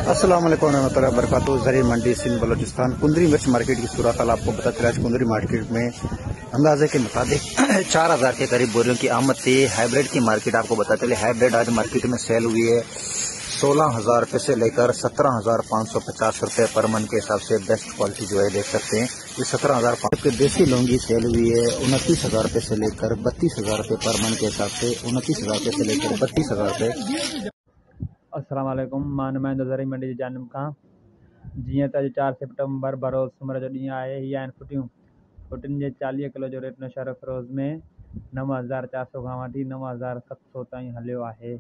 अस्सलाम वालेकुम रहमतुल्लाहि व बरकातुहू। ज़री मंडी सिंध बलोचिस्तान कुंदरी मिर्च मार्केट की सूरत हाल आपको पता चला। कुंदरी मार्केट में अंदाजे के मुताबिक 4000 के करीब बोरियों की आमद थी। हाइब्रिड की मार्केट आपको पता चले, हाइब्रिड आज मार्केट में सेल हुई है 16,000 रुपये से लेकर 17,550 रुपये पर मन के हिसाब से। बेस्ट क्वालिटी जो है देख सकते हैं, ये 17,500 के देसी लौंगी सेल हुई है 29,000 रुपये से लेकर 32,000 रुपये पर मन के हिसाब से। 29,000 रुपये से लेकर 32,000 रुपये। अस्सलाम वालेकुम। मां नुमाइंदो ज़री मंडी जी जानब खां। जीअं त अॼु 4 सितंबर बरोज़ सूमर जो ॾींहुं आहे। हीअ आहिनि फुटियूं। फुटियुनि जे 40 किलो जो रेट नौशहर फिरोज़ में 9,400 खां वठी 9,700 ताईं हलियो आहे।